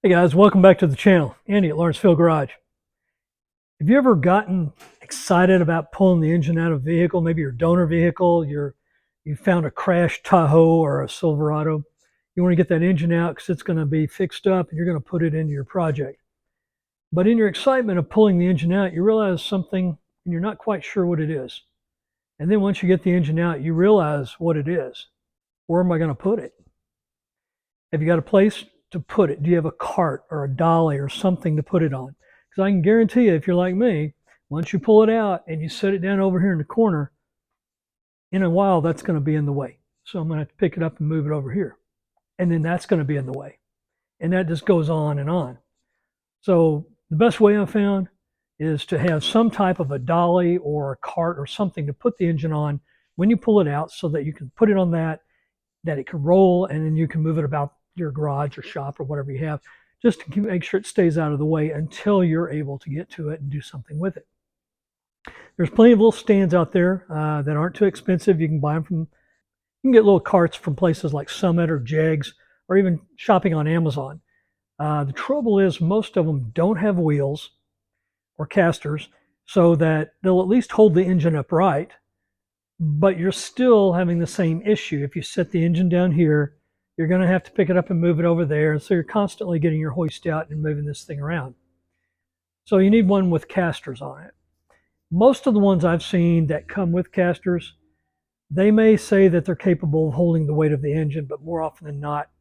Hey guys, welcome back to the channel. Andy at Laurenceville Garage. Have you ever gotten excited about pulling the engine out of a vehicle, maybe your donor vehicle, you found a crashed Tahoe or a Silverado? You want to get that engine out because it's going to be fixed up and you're going to put it into your project. But in your excitement of pulling the engine out, you realize something and you're not quite sure what it is. And then once you get the engine out, you realize what it is. Where am I going to put it? Have you got a place to put it? Do you have a cart or a dolly or something to put it on? Because I can guarantee you, if you're like me, once you pull it out and you set it down over here in the corner, in a while that's going to be in the way. So I'm going to have to pick it up and move it over here. And then that's going to be in the way. And that just goes on and on. So the best way I've found is to have some type of a dolly or a cart or something to put the engine on when you pull it out so that you can put it on that it can roll, and then you can move it about your garage or shop or whatever you have, just to make sure it stays out of the way until you're able to get to it and do something with it. There's plenty of little stands out there that aren't too expensive. You can buy them from, you can get little carts from places like Summit or Jegs, or even shopping on Amazon. The trouble is most of them don't have wheels or casters, so that they'll at least hold the engine upright, but you're still having the same issue. If you set the engine down here, you're going to have to pick it up and move it over there. So you're constantly getting your hoist out and moving this thing around. So you need one with casters on it. Most of the ones I've seen that come with casters, they may say that they're capable of holding the weight of the engine, but more often than not,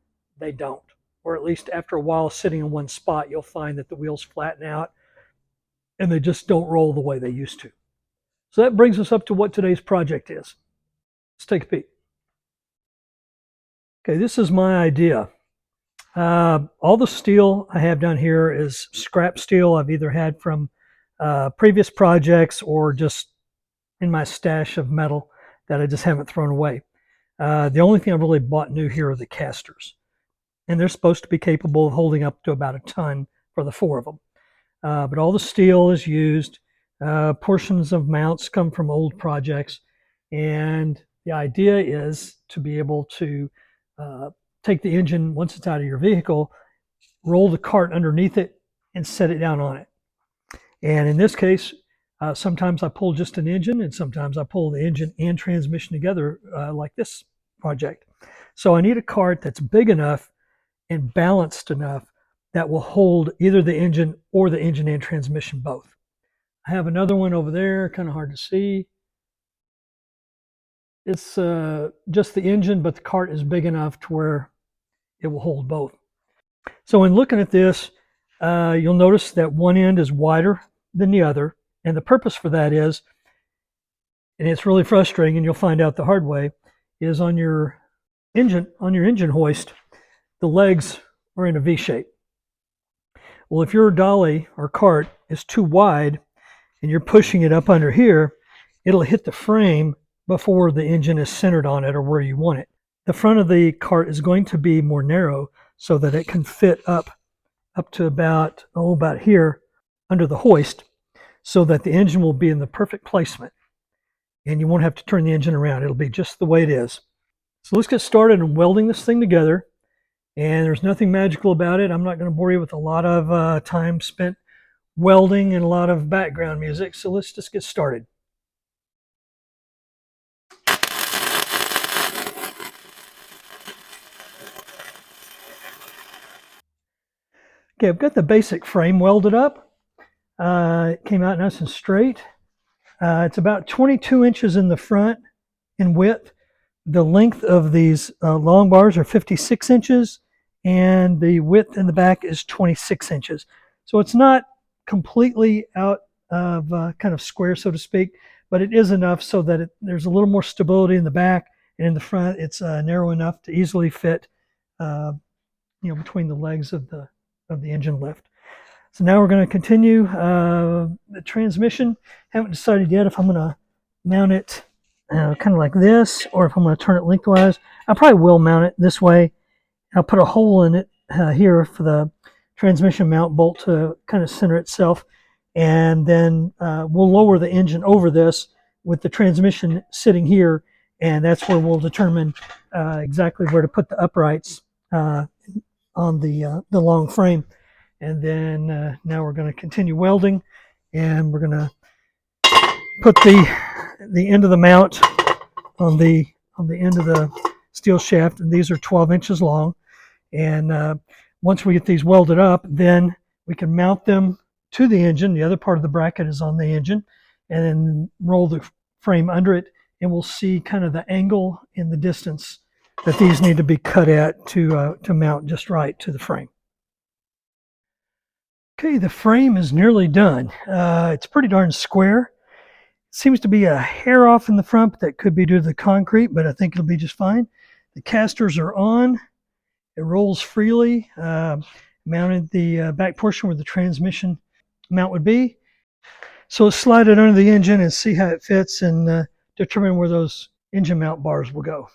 they don't. Or at least after a while sitting in one spot, you'll find that the wheels flatten out and they just don't roll the way they used to. So that brings us up to what today's project is. Let's take a peek. Okay, this is my idea. All the steel I have down here is scrap steel I've either had from previous projects or just in my stash of metal that I just haven't thrown away. The only thing I've really bought new here are the casters. And they're supposed to be capable of holding up to about a ton for the 4 of them. But all the steel is used. Portions of mounts come from old projects. And the idea is to be able to take the engine once it's out of your vehicle, roll the cart underneath it, and set it down on it. And in this case, sometimes I pull just an engine, and sometimes I pull the engine and transmission together like this project. So I need a cart that's big enough and balanced enough that will hold either the engine or the engine and transmission both. I have another one over there, kind of hard to see. It's just the engine, but the cart is big enough to where it will hold both. So in looking at this, you'll notice that one end is wider than the other. And the purpose for that is, and it's really frustrating, and you'll find out the hard way, is on your engine hoist, the legs are in a V shape. Well, if your dolly or cart is too wide and you're pushing it up under here, it'll hit the frame before the engine is centered on it or where you want it. The front of the cart is going to be more narrow so that it can fit up to about here under the hoist, so that the engine will be in the perfect placement and you won't have to turn the engine around. It'll be just the way it is. So let's get started on welding this thing together. And there's nothing magical about it. I'm not going to bore you with a lot of time spent welding and a lot of background music. So let's just get started. Okay, I've got the basic frame welded up. It came out nice and straight. It's about 22 inches in the front in width. The length of these long bars are 56 inches, and the width in the back is 26 inches. So it's not completely out of kind of square, so to speak, but it is enough so that there's a little more stability in the back, and in the front it's narrow enough to easily fit between the legs of the engine lift. So now we're going to continue the transmission. Haven't decided yet if I'm going to mount it kind of like this, or if I'm going to turn it lengthwise. I probably will mount it this way. I'll put a hole in it here for the transmission mount bolt to kind of center itself, and then we'll lower the engine over this with the transmission sitting here, and that's where we'll determine exactly where to put the uprights on on the long frame. And then now we're going to continue welding, and we're going to put the end of the mount on the end of the steel shaft, and these are 12 inches long. And once we get these welded up, then we can mount them to the engine. The other part of the bracket is on the engine, and then roll the frame under it, and we'll see kind of the angle and the distance that these need to be cut at to mount just right to the frame. Okay, the frame is nearly done. It's pretty darn square. It seems to be a hair off in the front, but that could be due to the concrete, but I think it'll be just fine. The casters are on. It rolls freely. Mounted the back portion where the transmission mount would be. So let's slide it under the engine and see how it fits, and determine where those engine mount bars will go.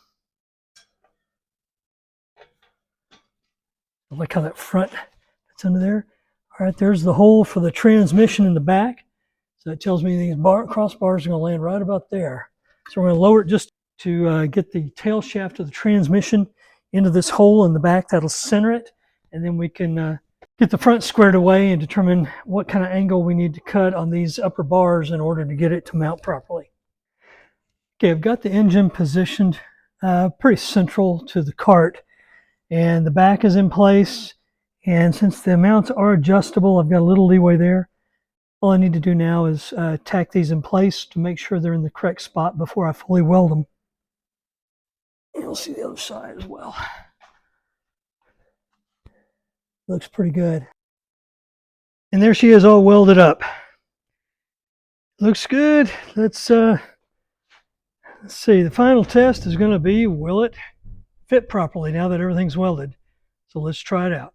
I like how that front fits under there. All right, there's the hole for the transmission in the back. So that tells me these crossbars are going to land right about there. So we're going to lower it just to get the tail shaft of the transmission into this hole in the back. That'll center it, and then we can get the front squared away and determine what kind of angle we need to cut on these upper bars in order to get it to mount properly. Okay, I've got the engine positioned pretty central to the cart, and the back is in place. And since the mounts are adjustable, I've got a little leeway there. All I need to do now is tack these in place to make sure they're in the correct spot before I fully weld them. And you'll see the other side as well. Looks pretty good. And there she is, all welded up. Looks good. Let's see. The final test is going to be, will it fit properly now that everything's welded? So let's try it out.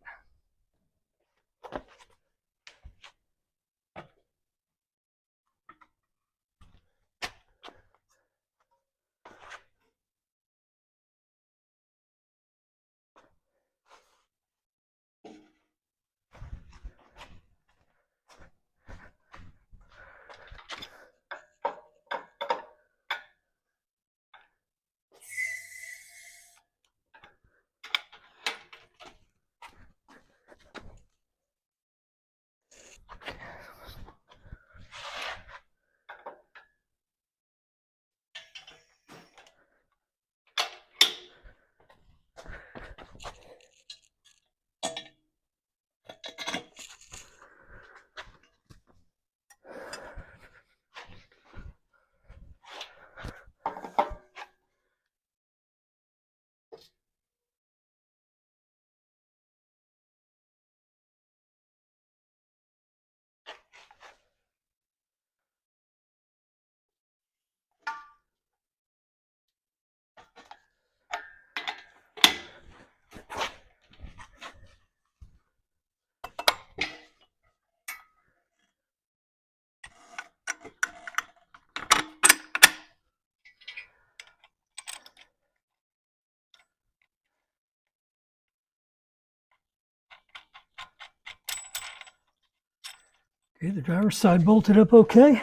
Okay, the driver's side bolted up okay.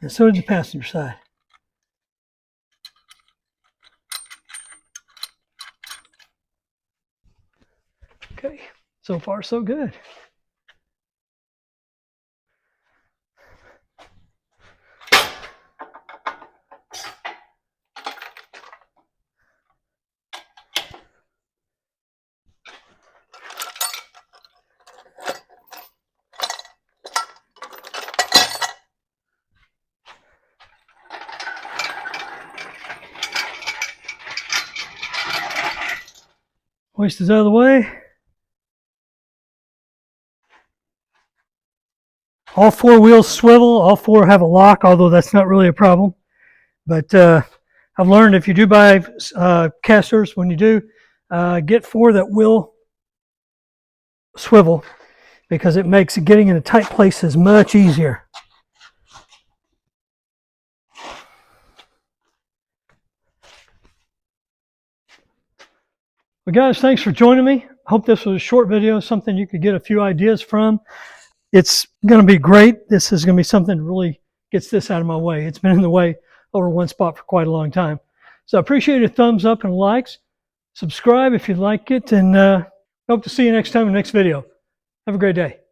And so did the passenger side. Okay, so far so good. Hoist is out of the way. All four wheels swivel. All four have a lock, although that's not really a problem. But I've learned if you do buy casters, when you do, get four that will swivel, because it makes getting in a tight places much easier. Well, guys, thanks for joining me. Hope this was a short video, something you could get a few ideas from. It's going to be great. This is going to be something that really gets this out of my way. It's been in the way over one spot for quite a long time. So I appreciate your thumbs up and likes. Subscribe if you like it, and hope to see you next time in the next video. Have a great day.